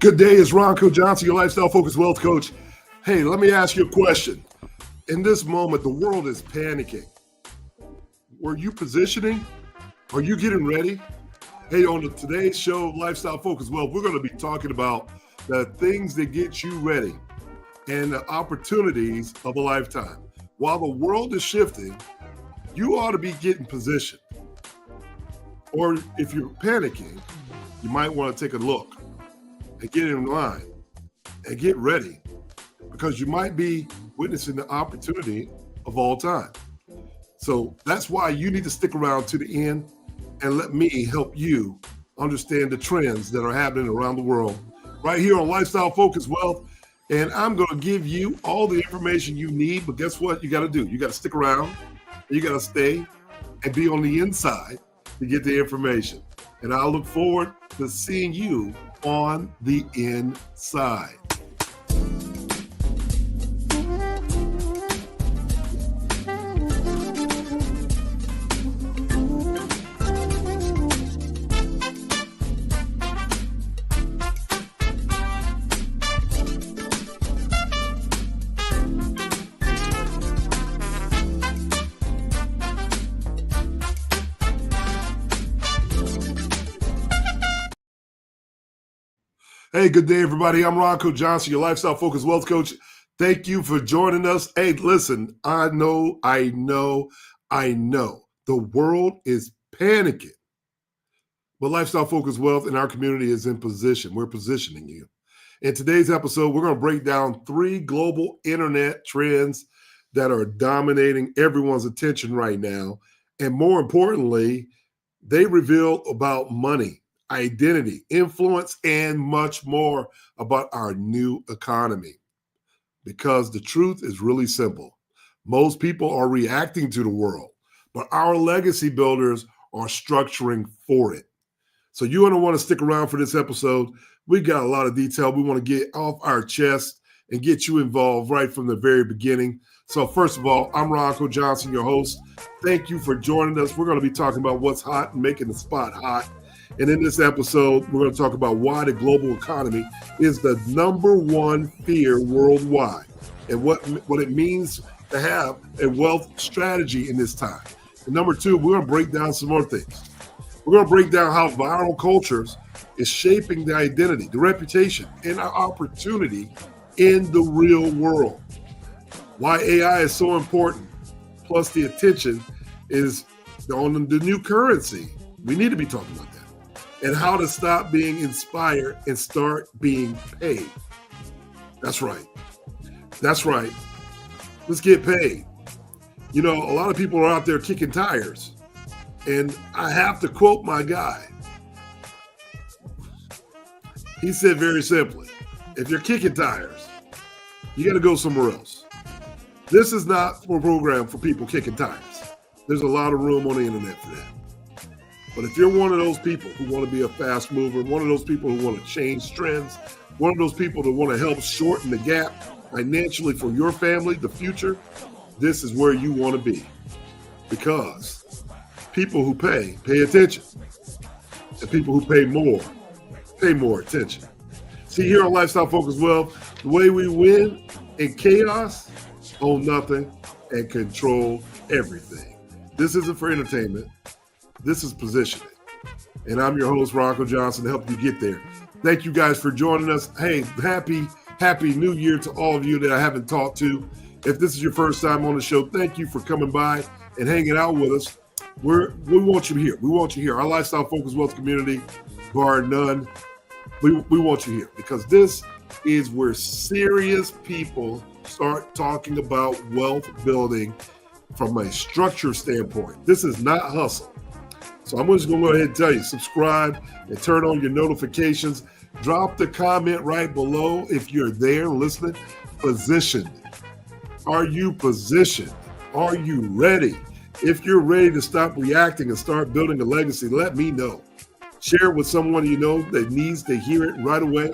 Good day, it's Ronco Johnson, your lifestyle focused wealth coach. Hey, let me ask you a question. In this moment, the world is panicking. Were you positioning? Are you getting ready? Hey, on today's show, Lifestyle Focused Wealth, we're going to be talking about the things that get you ready and the opportunities of a lifetime. While the world is shifting, you ought to be getting positioned. Or if you're panicking, you might want to take a look and get in line and get ready, because you might be witnessing the opportunity of all time. So that's why you need to stick around to the end and let me help you understand the trends that are happening around the world right here on Lifestyle Focused Wealth. And I'm going to give you all the information you need, but guess what you got to do? You got to stick around, you got to stay and be on the inside to get the information. And I look forward to seeing you on the inside. Hey, good day, everybody. I'm Ronco Johnson, your lifestyle focused wealth coach. Thank you for joining us. Hey, listen, I know the world is panicking, but lifestyle focused wealth in our community is in position. We're positioning you. In today's episode, we're going to break down 3 global internet trends that are dominating everyone's attention right now. And more importantly, they reveal about money, identity, influence, and much more about our new economy. Because the truth is really simple. Most people are reacting to the world, but our legacy builders are structuring for it. So you're going to want to stick around for this episode. We got a lot of detail we want to get off our chest and get you involved right from the very beginning. So first of all, I'm Ronco Johnson, your host. Thank you for joining us. We're going to be talking about what's hot and making the spot hot. And in this episode, we're going to talk about why the global economy is the #1 fear worldwide and what it means to have a wealth strategy in this time. And number 2, we're going to break down some more things. We're going to break down how viral cultures is shaping the identity, the reputation, and our opportunity in the real world. Why AI is so important, plus the attention is on the new currency. We need to be talking about that. And how to stop being inspired and start being paid. That's right. That's right. Let's get paid. You know, a lot of people are out there kicking tires. And I have to quote my guy. He said very simply, if you're kicking tires, you got to go somewhere else. This is not a program for people kicking tires. There's a lot of room on the internet for that. But if you're one of those people who want to be a fast mover, one of those people who want to change trends, one of those people that want to help shorten the gap financially for your family, the future, this is where you want to be. Because people who pay attention. And people who pay more attention. See, here on Lifestyle Focused Wealth, the way we win in chaos, own nothing, and control everything. This isn't for entertainment. This is positioning. And I'm your host, Ronco Johnson, to help you get there. Thank you guys for joining us. Hey, happy New Year to all of you that I haven't talked to. If this is your first time on the show, thank you for coming by and hanging out with us. We want you here. We want you here. Our Lifestyle Focused Wealth community, bar none, we want you here, because this is where serious people start talking about wealth building from a structure standpoint. This is not hustle. So I'm just going to go ahead and tell you, subscribe and turn on your notifications. Drop the comment right below if you're there listening. Positioned. Are you positioned? Are you ready? If you're ready to stop reacting and start building a legacy, let me know. Share it with someone you know that needs to hear it right away,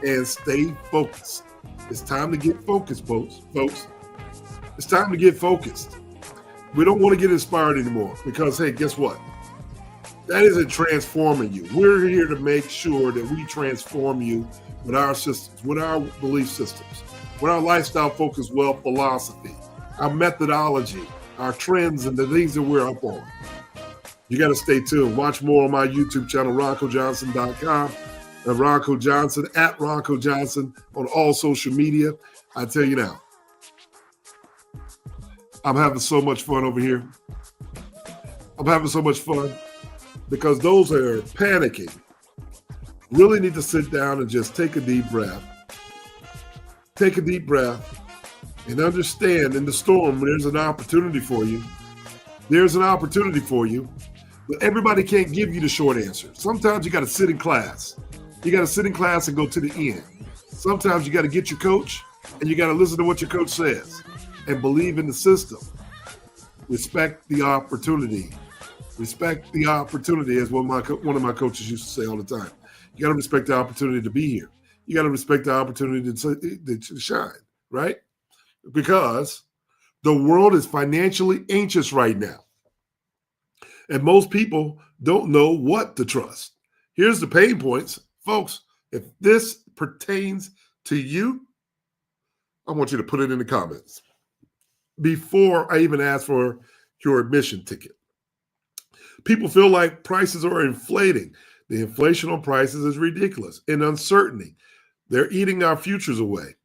and stay focused. It's time to get focused, folks. It's time to get focused. We don't want to get inspired anymore because, hey, guess what? That isn't transforming you. We're here to make sure that we transform you with our systems, with our belief systems, with our lifestyle-focused wealth philosophy, our methodology, our trends, and the things that we're up on. You got to stay tuned. Watch more on my YouTube channel, RoncoJohnson.com, and Ronco Johnson, at Ronco Johnson on all social media. I tell you now, I'm having so much fun over here. I'm having so much fun because those that are panicking really need to sit down and just take a deep breath. Take a deep breath and understand in the storm, there's an opportunity for you. There's an opportunity for you, but everybody can't give you the short answer. Sometimes you got to sit in class. You got to sit in class and go to the end. Sometimes you got to get your coach and you got to listen to what your coach says and believe in the system. Respect the opportunity. Respect the opportunity, as one of my coaches used to say all the time. You got to respect the opportunity to be here. You got to respect the opportunity to shine, right? Because the world is financially anxious right now. And most people don't know what to trust. Here's the pain points. Folks, if this pertains to you, I want you to put it in the comments before I even ask for your admission ticket. People feel like prices are inflating. The inflation on prices is ridiculous and uncertainty. They're eating our futures away.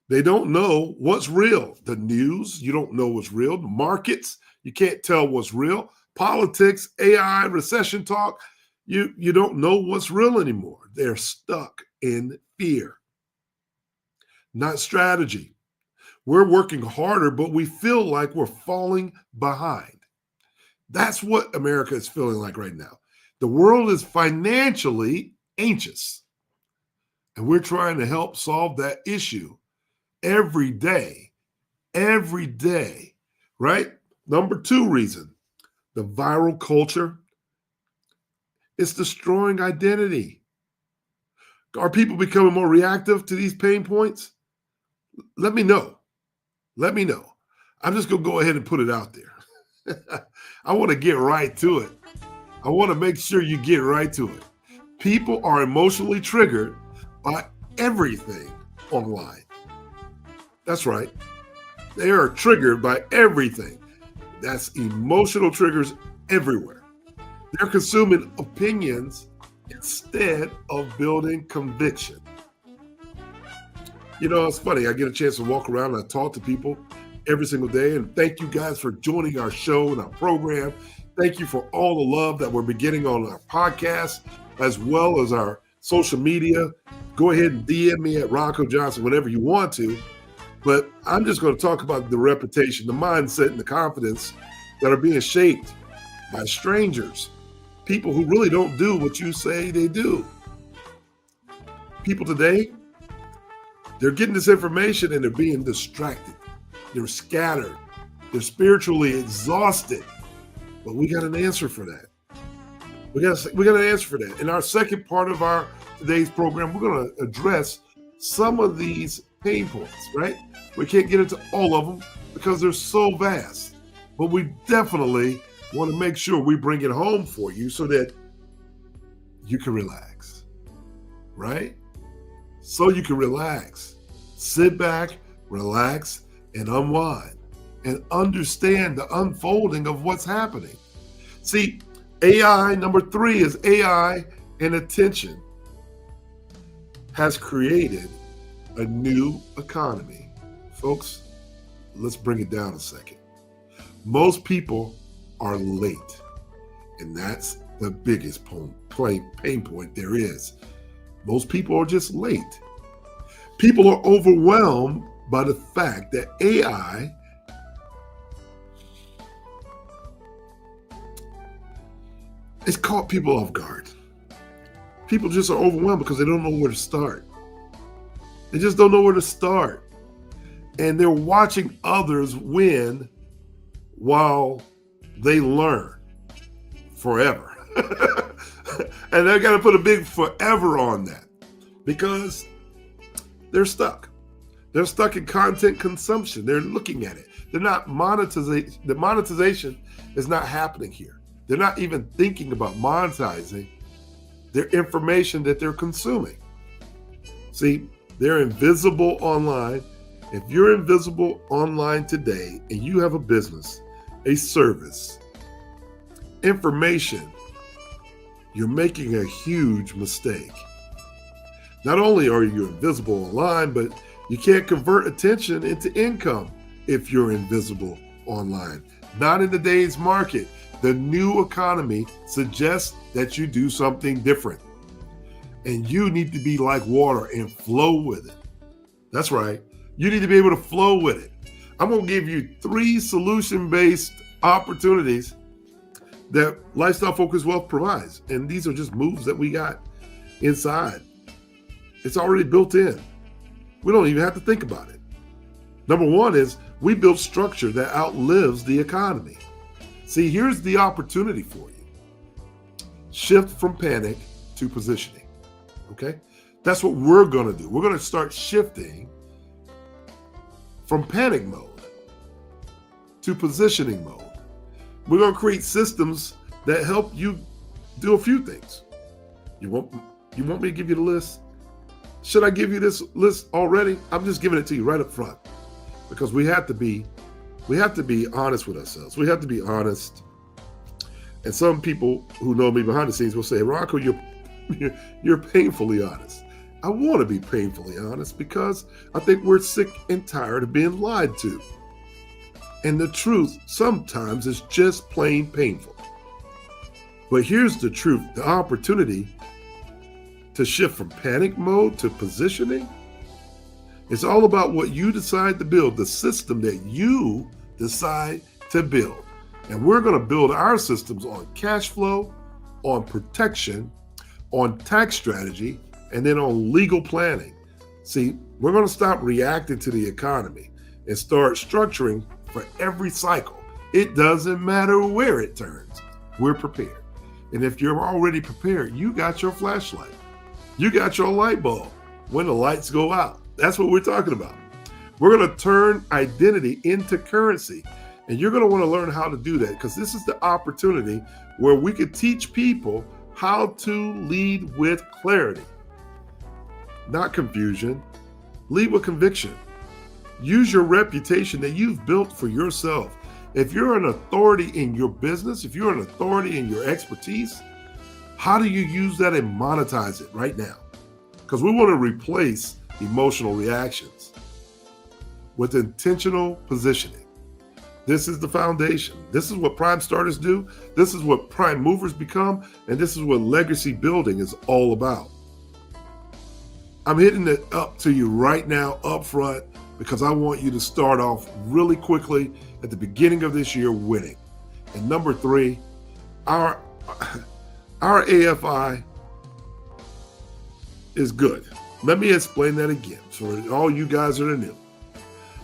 They don't know what's real. The news, you don't know what's real. The markets, you can't tell what's real. Politics, AI, recession talk, you don't know what's real anymore. They're stuck in fear, not strategy. We're working harder, but we feel like we're falling behind. That's what America is feeling like right now. The world is financially anxious, and we're trying to help solve that issue every day, right? Number 2 reason, the viral culture is destroying identity. Are people becoming more reactive to these pain points? Let me know. Let me know. I'm just going to go ahead and put it out there. I want to get right to it. I want to make sure you get right to it. People are emotionally triggered by everything online. That's right. They are triggered by everything. That's emotional triggers everywhere. They're consuming opinions instead of building conviction. You know, it's funny. I get a chance to walk around and I talk to people every single day. And thank you guys for joining our show and our program. Thank you for all the love that we're beginning on our podcast, as well as our social media. Go ahead and DM me at Ronco Johnson whenever you want to. But I'm just going to talk about the reputation, the mindset, and the confidence that are being shaped by strangers, people who really don't do what you say they do. People today, they're getting this information and they're being distracted. They're scattered. They're spiritually exhausted. But we got an answer for that. We got an answer for that. In our second part of our today's program, we're going to address some of these pain points, right? We can't get into all of them because they're so vast. But we definitely want to make sure we bring it home for you so that you can relax, right? So you can relax. Sit back, relax, and unwind and understand the unfolding of what's happening. See, AI, number 3 is AI and attention has created a new economy. Folks, let's bring it down a second. Most people are late, and that's the biggest pain point there is. Most people are just late. People are overwhelmed by the fact that AI it's caught people off guard. People just are overwhelmed because they don't know where to start. They just don't know where to start. And they're watching others win while they learn forever. And they got to put a big forever on that because they're stuck. They're stuck in content consumption. They're looking at it. They're not monetization. The monetization is not happening here. They're not even thinking about monetizing their information that they're consuming. See, they're invisible online. If you're invisible online today and you have a business, a service, information, you're making a huge mistake. Not only are you invisible online, but you can't convert attention into income if you're invisible online. Not in today's market. The new economy suggests that you do something different. And you need to be like water and flow with it. That's right. You need to be able to flow with it. I'm going to give you 3 solution-based opportunities that Lifestyle Focused Wealth provides. And these are just moves that we got inside. It's already built in. We don't even have to think about it. Number 1 is we build structure that outlives the economy. See, here's the opportunity for you. Shift from panic to positioning. Okay? That's what we're going to do. We're going to start shifting from panic mode to positioning mode. We're going to create systems that help you do a few things. You want me to give you the list? Should I give you this list already? I'm just giving it to you right up front because we have to be honest with ourselves. We have to be honest. And some people who know me behind the scenes will say, Ronco, you're painfully honest. I want to be painfully honest because I think we're sick and tired of being lied to. And the truth sometimes is just plain painful. But here's the truth, the opportunity to shift from panic mode to positioning. It's all about what you decide to build, the system that you decide to build. And we're going to build our systems on cash flow, on protection, on tax strategy, and then on legal planning. See, we're going to stop reacting to the economy and start structuring for every cycle. It doesn't matter where it turns. We're prepared. And if you're already prepared, you got your flashlight. You got your light bulb when the lights go out. That's what we're talking about. We're going to turn identity into currency. And you're going to want to learn how to do that because this is the opportunity where we could teach people how to lead with clarity, not confusion. Lead with conviction. Use your reputation that you've built for yourself. If you're an authority in your business, if you're an authority in your expertise, how do you use that and monetize it right now? Because we want to replace emotional reactions with intentional positioning. This is the foundation. This is what prime starters do. This is what prime movers become. And this is what legacy building is all about. I'm hitting it up to you right now up front because I want you to start off really quickly at the beginning of this year winning. And number 3, our AFI is good. Let me explain that again for all you guys that are new.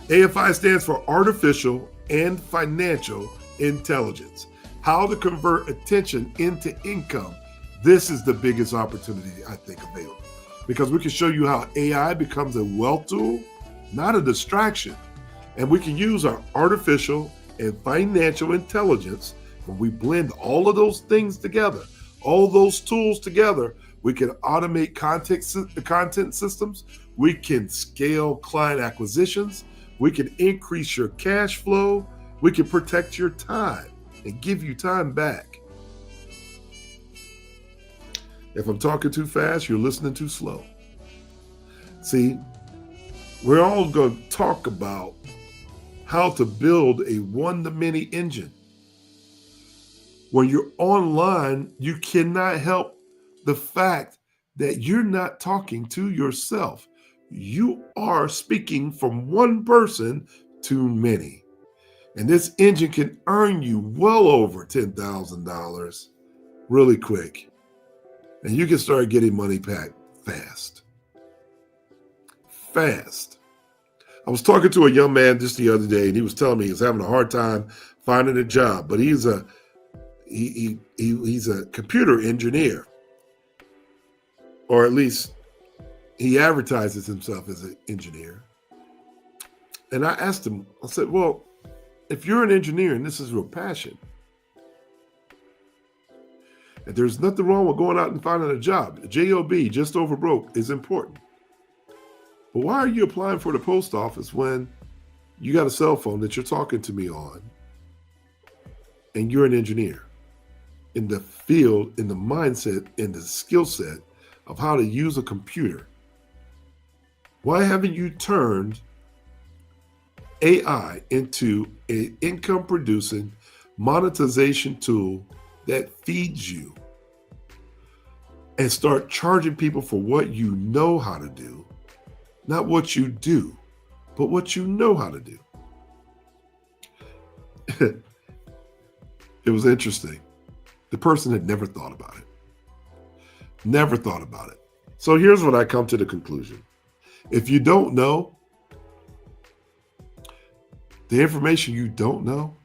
AFI stands for Artificial and Financial Intelligence. How to convert attention into income. This is the biggest opportunity I think available because we can show you how AI becomes a wealth tool, not a distraction. And we can use our artificial and financial intelligence when we blend all of those things together, all those tools together. We can automate content systems. We can scale client acquisitions. We can increase your cash flow. We can protect your time and give you time back. If I'm talking too fast, you're listening too slow. See, we're all going to talk about how to build a one-to-many engine. When you're online, you cannot help the fact that you're not talking to yourself. You are speaking from one person to many. And this engine can earn you well over $10,000 really quick. And you can start getting money back fast. Fast. I was talking to a young man just the other day, and he was telling me he's having a hard time finding a job, but he's a computer engineer, or at least he advertises himself as an engineer. And I asked him, I said, well, if you're an engineer and this is your passion, And there's nothing wrong with going out and finding a job. J-O-B, just over broke, is important. But why are you applying for the post office when you got a cell phone that you're talking to me on and you're an engineer in the field, in the mindset, in the skill set of how to use a computer? Why haven't you turned AI into an income producing monetization tool that feeds you and start charging people for what you know how to do, not what you do, but what you know how to do? It was interesting. The person had never thought about it. Never thought about it. So here's what I come to the conclusion. If you don't know, the information you don't know,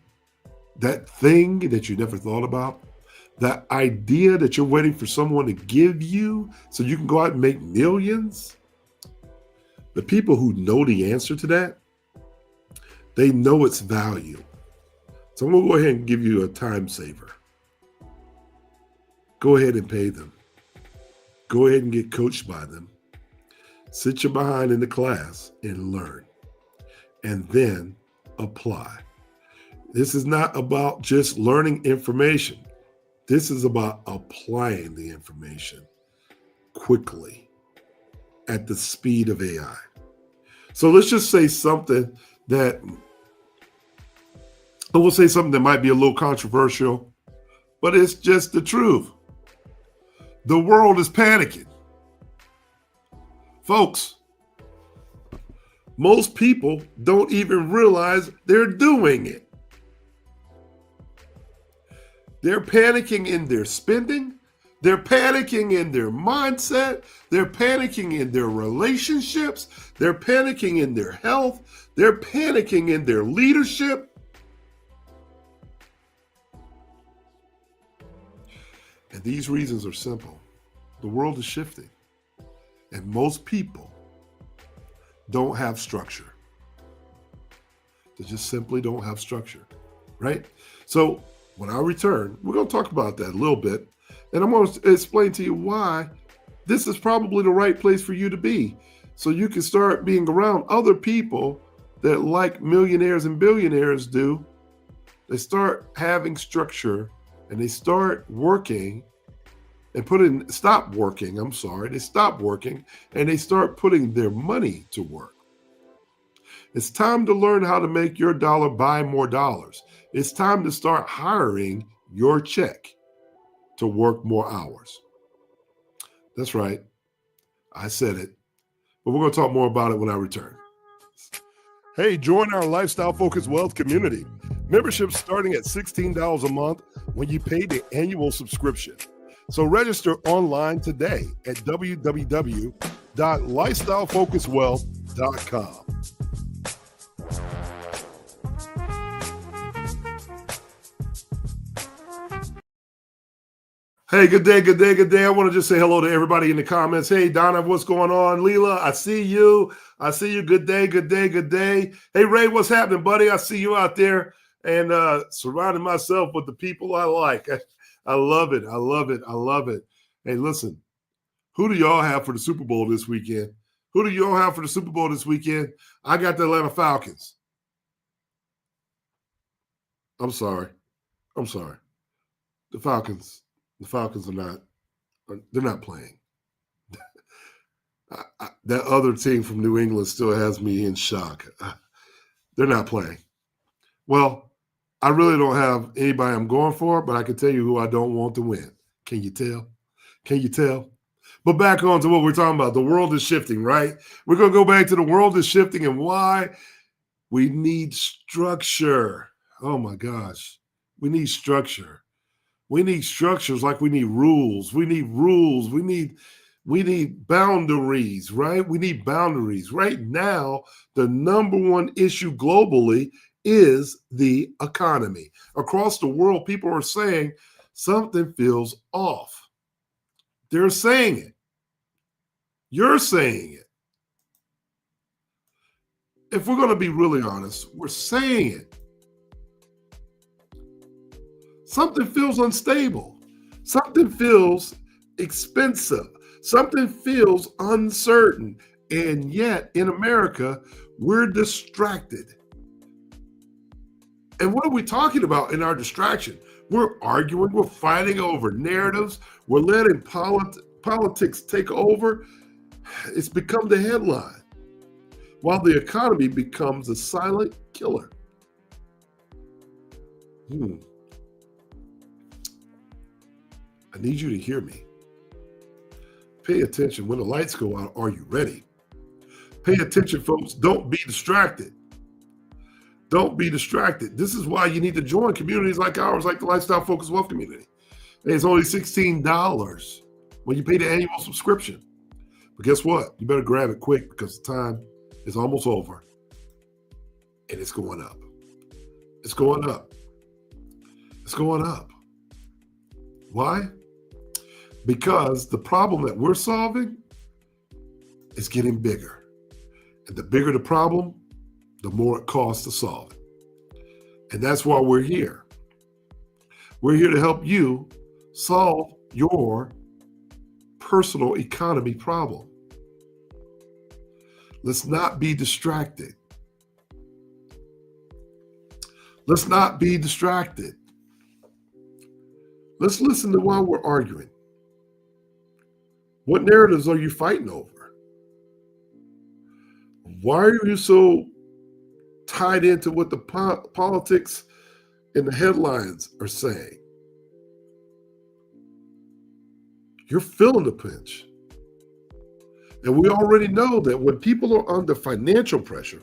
that thing that you never thought about, that idea that you're waiting for someone to give you so you can go out and make millions, the people who know the answer to that, they know its value. So I'm going to go ahead and give you a time saver. Go ahead and pay them. Go ahead and get coached by them. Sit your behind in the class and learn. And then apply. This is not about just learning information. This is about applying the information quickly at the speed of AI. So let's just say something that, we'll say something that might be a little controversial, but it's just the truth. The world is panicking. Folks, most people don't even realize they're doing it. They're panicking in their spending. They're panicking in their mindset. They're panicking in their relationships. They're panicking in their health. They're panicking in their leadership. And these reasons are simple. The world is shifting. And most people don't have structure. They just simply don't have structure, right? So when I return, we're going to talk about that a little bit. And I'm going to explain to you why this is probably the right place for you to be. So you can start being around other people that, like millionaires and billionaires do, they start having structure and they start working and they stop working and they start putting their money to work. It's time to learn how to make your dollar buy more dollars. It's time to start hiring your check to work more hours. That's right. I said it. But we're going to talk more about it when I return. Hey, join our Lifestyle Focused Wealth community. Membership's starting at $16 a month when you pay the annual subscription. So register online today at www.lifestylefocusedwealth.com. Hey, good day, good day, good day. I want to just say hello to everybody in the comments. Hey, Donna, what's going on? Leela, I see you. I see you. Good day, good day, good day. Hey, Ray, what's happening, buddy? I see you out there and surrounding myself with the people I like. I love it. I love it. I love it. Hey, listen, who do y'all have for the Super Bowl this weekend? Who do y'all have for the Super Bowl this weekend? I got the Atlanta Falcons. I'm sorry. The Falcons are not, they're not playing. That other team from New England still has me in shock. They're not playing. Well, I really don't have anybody I'm going for, but I can tell you who I don't want to win. Can you tell? Can you tell? But back on to what we're talking about. The world is shifting, right? We're going to go back to the world is shifting and why we need structure. Oh my gosh. We need structure. We need structures like we need rules. We need rules. We need boundaries, right? We need boundaries. Right now, the number one issue globally is the economy. Across the world, people are saying something feels off. They're saying it. You're saying it. If we're going to be really honest, we're saying it. Something feels unstable. Something feels expensive. Something feels uncertain. And yet in America, we're distracted. And what are we talking about in our distraction? We're arguing, we're fighting over narratives, we're letting politics take over. It's become the headline, while the economy becomes a silent killer. I need you to hear me. Pay attention. When the lights go out, are you ready? Pay attention, folks. Don't be distracted. Don't be distracted. This is why you need to join communities like ours, like the Lifestyle Focused Wealth Community. It's only $16 when you pay the annual subscription. But guess what? You better grab it quick because the time is almost over. And it's going up. It's going up. It's going up. Why? Because the problem that we're solving is getting bigger. And the bigger the problem, the more it costs to solve it. And that's why we're here. We're here to help you solve your personal economy problem. Let's not be distracted. Let's not be distracted. Let's listen to why we're arguing. What narratives are you fighting over? Why are you so tied into what the politics and the headlines are saying? You're feeling the pinch. And we already know that when people are under financial pressure,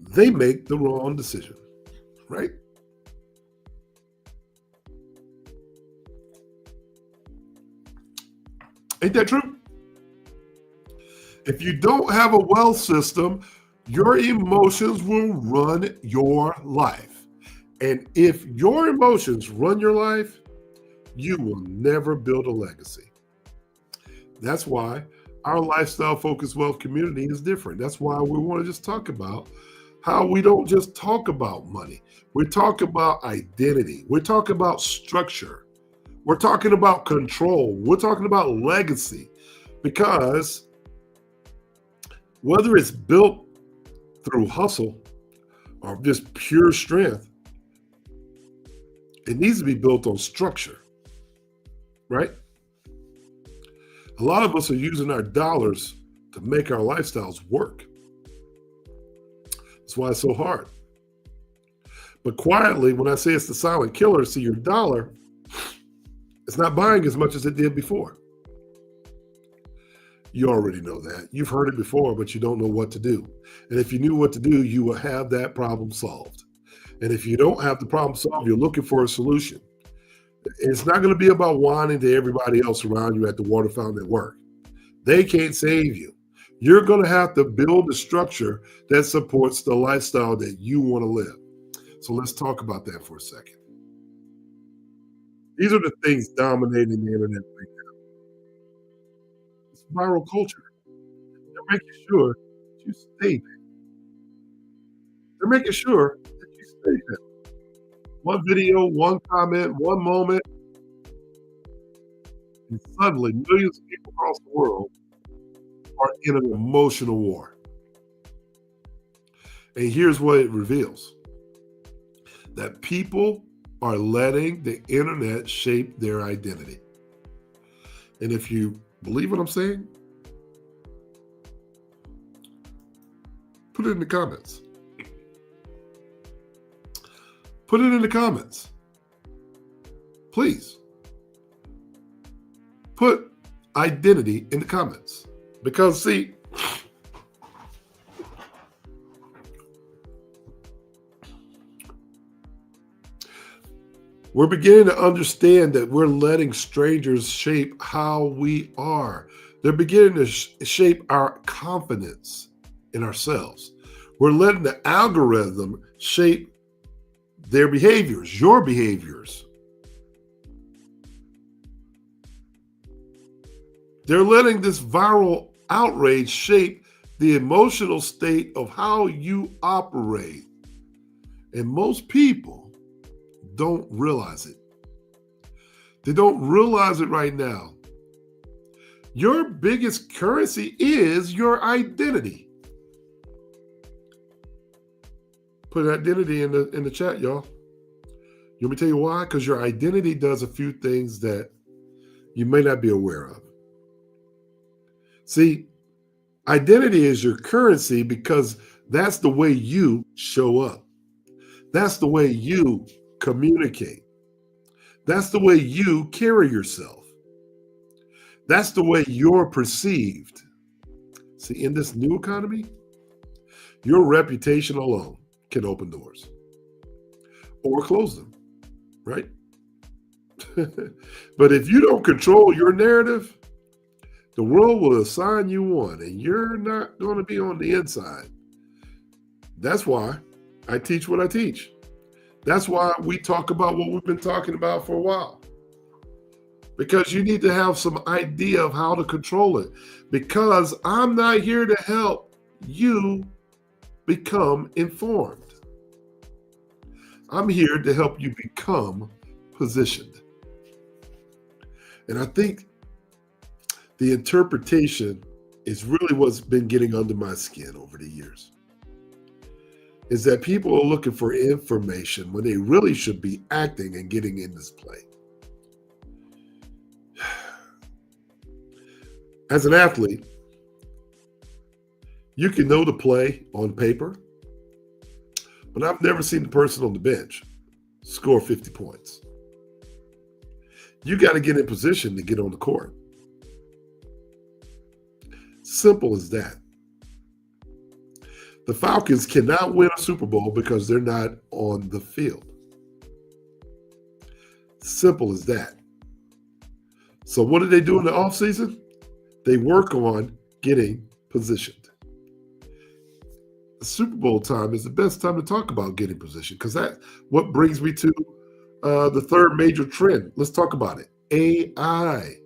they make the wrong decision, right? Ain't that true? If you don't have a wealth system, your emotions will run your life. And if your emotions run your life, you will never build a legacy. That's why our Lifestyle Focused Wealth Community is different. That's why we want to just talk about how we don't just talk about money. We talk about identity. We're talking about structure. We're talking about control. We're talking about legacy. Because whether it's built through hustle or just pure strength, it needs to be built on structure, right? A lot of us are using our dollars to make our lifestyles work. That's why it's so hard. But quietly, when I say it's the silent killer, see, your dollar, it's not buying as much as it did before. You already know that. You've heard it before, but you don't know what to do. And if you knew what to do, you will have that problem solved. And if you don't have the problem solved, you're looking for a solution. It's not going to be about whining to everybody else around you at the water fountain at work. They can't save you. You're going to have to build a structure that supports the lifestyle that you want to live. So let's talk about that for a second. These are the things dominating the internet right now. It's viral culture. They're making sure that you stay there. They're making sure that you stay there. One video, one comment, one moment, and suddenly millions of people across the world are in an emotional war. And here's what it reveals. That people are letting the internet shape their identity. And if you believe what I'm saying, put it in the comments. Put it in the comments. Please. Put identity in the comments. Because, see, we're beginning to understand that we're letting strangers shape how we are. They're beginning to shape our confidence in ourselves. We're letting the algorithm shape their behaviors, your behaviors. They're letting this viral outrage shape the emotional state of how you operate. And most people don't realize it. They don't realize it right now. Your biggest currency is your identity. Put identity in the chat, y'all. You want me to tell you why? Because your identity does a few things that you may not be aware of. See, identity is your currency because that's the way you show up. That's the way you communicate. That's the way you carry yourself. That's the way you're perceived. See, in this new economy, your reputation alone can open doors or close them, right? But if you don't control your narrative, the world will assign you one, and you're not going to be on the inside. That's why I teach what I teach. That's why we talk about what we've been talking about for a while. Because you need to have some idea of how to control it. Because I'm not here to help you become informed. I'm here to help you become positioned. And I think the interpretation is really what's been getting under my skin over the years. Is that people are looking for information when they really should be acting and getting in this play. As an athlete, you can know the play on paper, but I've never seen the person on the bench score 50 points. You got to get in position to get on the court. Simple as that. The Falcons cannot win a Super Bowl because they're not on the field. Simple as that. So what do they do in the offseason? They work on getting positioned. The Super Bowl time is the best time to talk about getting positioned because that's what brings me to the third major trend. Let's talk about it. AI,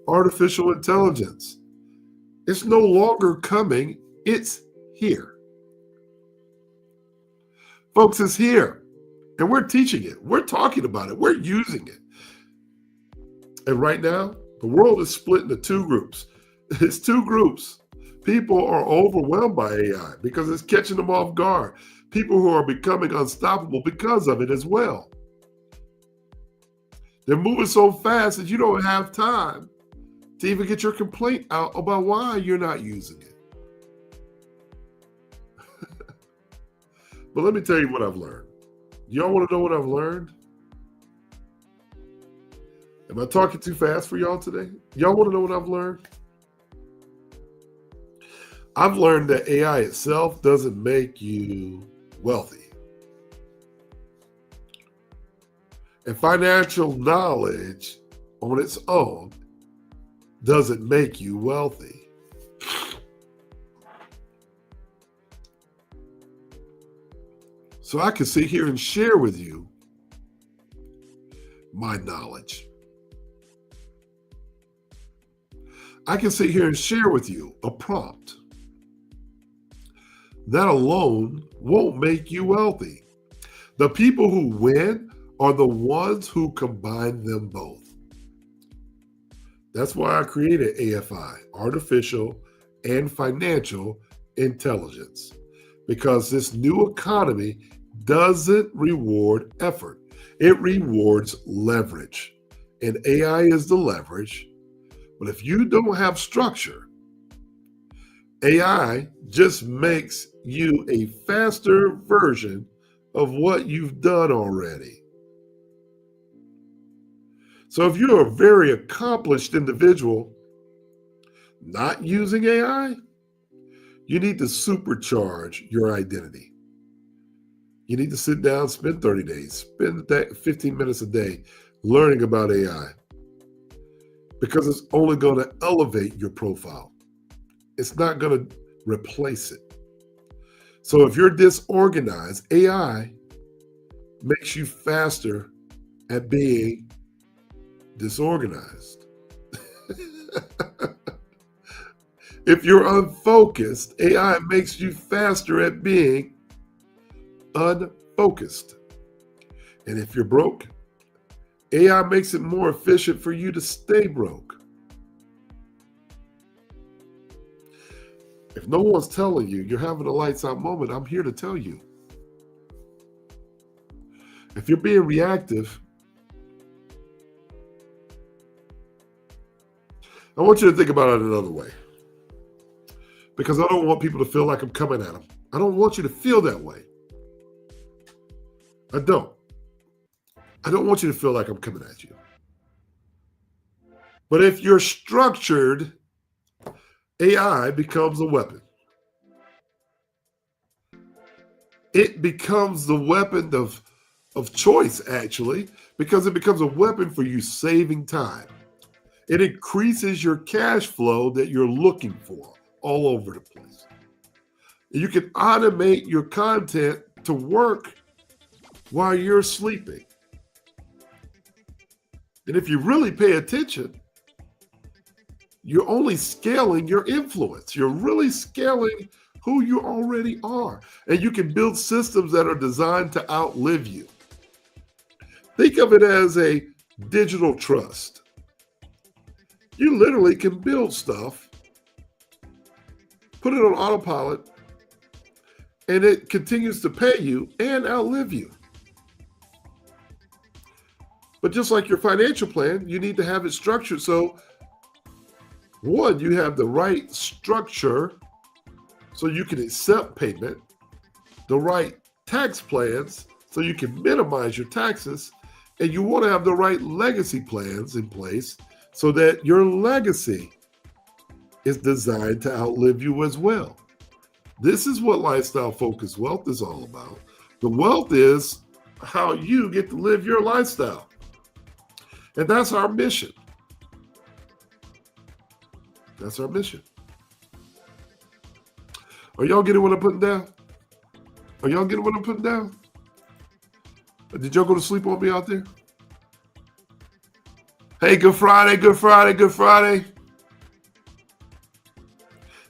artificial intelligence. It's no longer coming. It's here. Folks, it's here. And we're teaching it. We're talking about it. We're using it. And right now, the world is split into two groups. It's two groups. People are overwhelmed by AI because it's catching them off guard. People who are becoming unstoppable because of it as well. They're moving so fast that you don't have time to even get your complaint out about why you're not using it. But let me tell you what I've learned. Y'all want to know what I've learned? Am I talking too fast for y'all today? Y'all want to know what I've learned? I've learned that AI itself doesn't make you wealthy. And financial knowledge on its own doesn't make you wealthy. So I can sit here and share with you my knowledge. I can sit here and share with you a prompt. That alone won't make you wealthy. The people who win are the ones who combine them both. That's why I created AFI, Artificial and Financial Intelligence, because this new economy doesn't reward effort. It rewards leverage. And AI is the leverage. But if you don't have structure, AI just makes you a faster version of what you've done already. So if you're a very accomplished individual not using AI, you need to supercharge your identity. You need to sit down, spend 30 days, spend 15 minutes a day learning about AI, because it's only going to elevate your profile. It's not going to replace it. So if you're disorganized, AI makes you faster at being disorganized. If you're unfocused, AI makes you faster at being unfocused. And if you're broke, AI makes it more efficient for you to stay broke. If no one's telling you you're having a lights out moment, I'm here to tell you. If you're being reactive, I want you to think about it another way. Because I don't want people to feel like I'm coming at them. I don't want you to feel that way. I don't. I don't want you to feel like I'm coming at you. But if you're structured, AI becomes a weapon. It becomes the weapon of choice, actually, because it becomes a weapon for you saving time. It increases your cash flow that you're looking for all over the place. You can automate your content to work while you're sleeping. And if you really pay attention, you're only scaling your influence. You're really scaling who you already are. And you can build systems that are designed to outlive you. Think of it as a digital trust. You literally can build stuff, put it on autopilot, and it continues to pay you and outlive you. But just like your financial plan, you need to have it structured so, one, you have the right structure so you can accept payment, the right tax plans so you can minimize your taxes, and you want to have the right legacy plans in place so that your legacy is designed to outlive you as well. This is what lifestyle focused wealth is all about. The wealth is how you get to live your lifestyle. And that's our mission. That's our mission. Are y'all getting what I'm putting down? Are y'all getting what I'm putting down? Did y'all go to sleep on me out there? Hey, good Friday, good Friday, good Friday.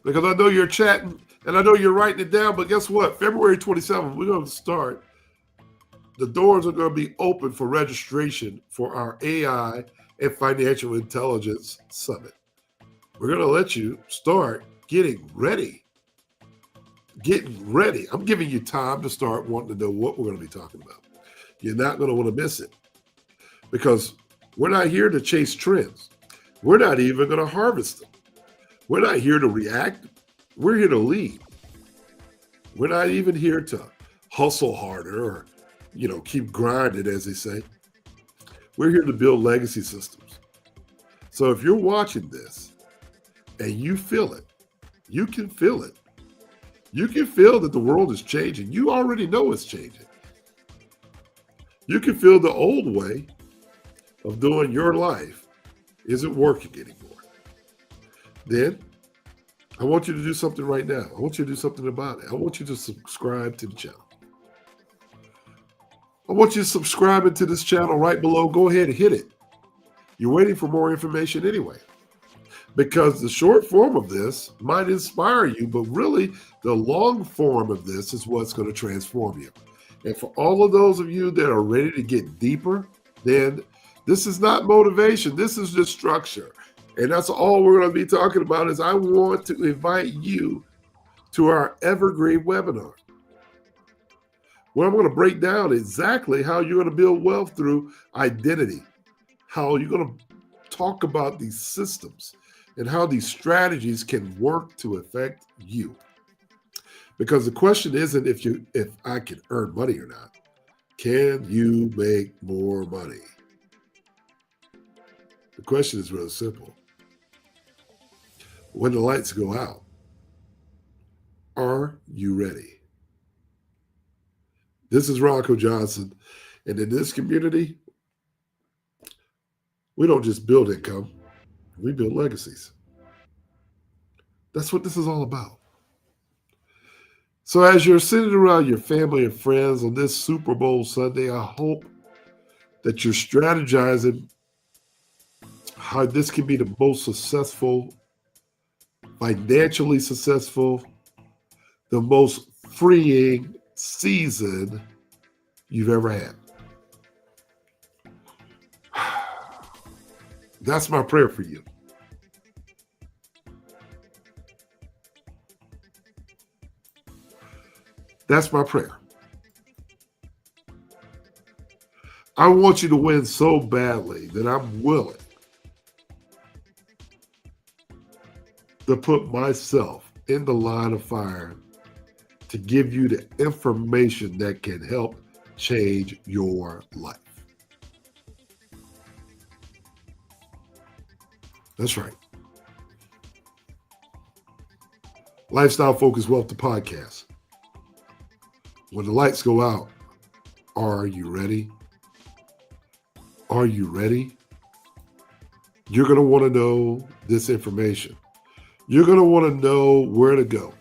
Because I know you're chatting and I know you're writing it down, but guess what? February 27th, we're going to start. The doors are going to be open for registration for our AI and Financial Intelligence Summit. We're going to let you start getting ready. Getting ready. I'm giving you time to start wanting to know what we're going to be talking about. You're not going to want to miss it because we're not here to chase trends. We're not even going to harvest them. We're not here to react. We're here to lead. We're not even here to hustle harder or keep grinding, as they say. We're here to build legacy systems. So if you're watching this and you feel it, you can feel it. You can feel that the world is changing. You already know it's changing. You can feel the old way of doing your life isn't working anymore. Then I want you to do something right now. I want you to do something about it. I want you to subscribe to the channel. I want you to subscribe to this channel right below. Go ahead and hit it. You're waiting for more information anyway. Because the short form of this might inspire you, but really the long form of this is what's going to transform you. And for all of those of you that are ready to get deeper, then this is not motivation. This is just structure. And that's all we're going to be talking about is I want to invite you to our evergreen webinar, where I'm going to break down exactly how you're going to build wealth through identity, how you're going to talk about these systems and how these strategies can work to affect you. Because the question isn't if I can earn money or not. Can you make more money? The question is real simple. When the lights go out, are you ready? This is Ronco Johnson. And in this community, we don't just build income, we build legacies. That's what this is all about. So as you're sitting around your family and friends on this Super Bowl Sunday, I hope that you're strategizing how this can be the most successful, financially successful, the most freeing season you've ever had. That's my prayer for you. That's my prayer. I want you to win so badly that I'm willing to put myself in the line of fire to give you the information that can help change your life. That's right. Lifestyle Focused Wealth, the podcast. When the lights go out, are you ready? Are you ready? You're going to want to know this information. You're going to want to know where to go.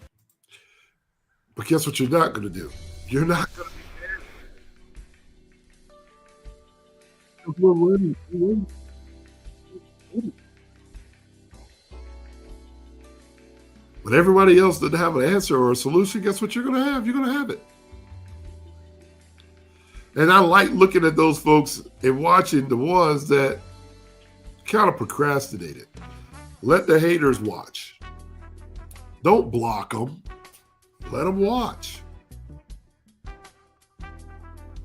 But guess what you're not going to do? You're not going to be when everybody else doesn't have an answer or a solution, guess what you're going to have? You're going to have it. And I like looking at those folks and watching the ones that kind of procrastinated. Let the haters watch. Don't block them. Let them watch.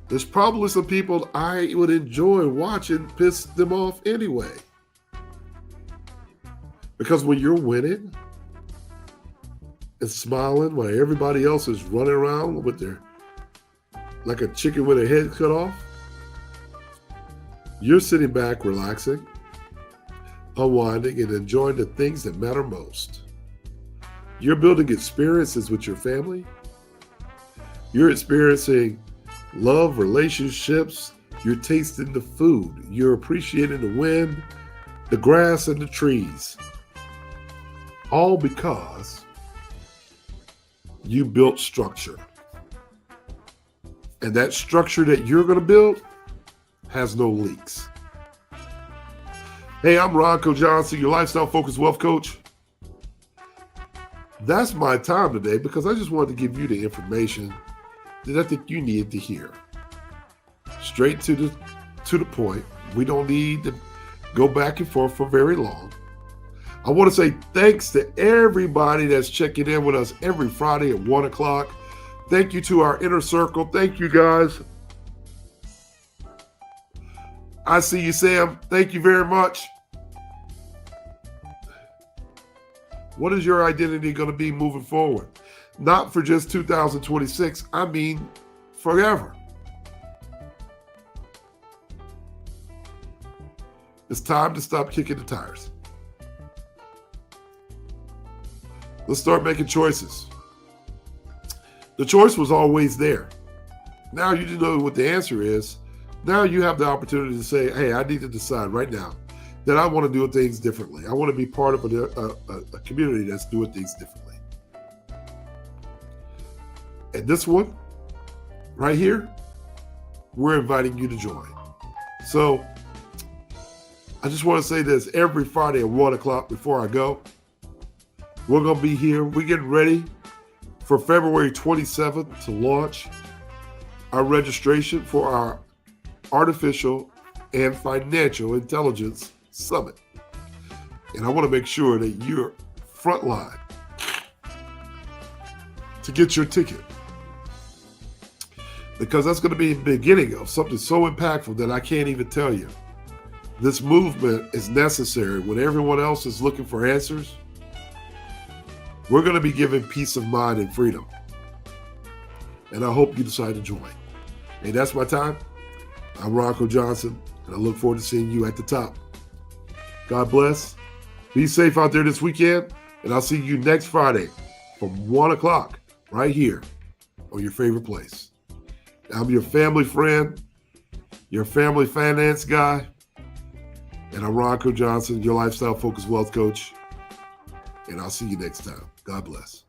There's probably some people I would enjoy watching piss them off anyway. Because when you're winning and smiling while everybody else is running around with their like a chicken with a head cut off, you're sitting back relaxing, unwinding, and enjoying the things that matter most. You're building experiences with your family. You're experiencing love, relationships. You're tasting the food. You're appreciating the wind, the grass, and the trees. All because you built structure. And that structure that you're going to build has no leaks. Hey, I'm Ronco Johnson, your lifestyle focused wealth coach. That's my time today because I just wanted to give you the information that I think you need to hear. Straight to the point. We don't need to go back and forth for very long. I want to say thanks to everybody that's checking in with us every Friday at 1 o'clock. Thank you to our inner circle. Thank you, guys. I see you, Sam. Thank you very much. What is your identity going to be moving forward? Not for just 2026. I mean, forever. It's time to stop kicking the tires. Let's start making choices. The choice was always there. Now you just know what the answer is. Now you have the opportunity to say, hey, I need to decide right now that I want to do things differently. I want to be part of a community that's doing things differently. And this one, right here, we're inviting you to join. So I just want to say this every Friday at 1 o'clock before I go. We're going to be here. We're getting ready for February 27th to launch our registration for our Artificial and Financial Intelligence Summit. And I want to make sure that you're frontline to get your ticket. Because that's going to be the beginning of something so impactful that I can't even tell you. This movement is necessary when everyone else is looking for answers. We're going to be given peace of mind and freedom. And I hope you decide to join. Hey, that's my time. I'm Ronco Johnson, and I look forward to seeing you at the top. God bless. Be safe out there this weekend, and I'll see you next Friday from 1 o'clock right here on your favorite place. I'm your family friend, your family finance guy, and I'm Ronco Johnson, your lifestyle focused wealth coach. And I'll see you next time. God bless.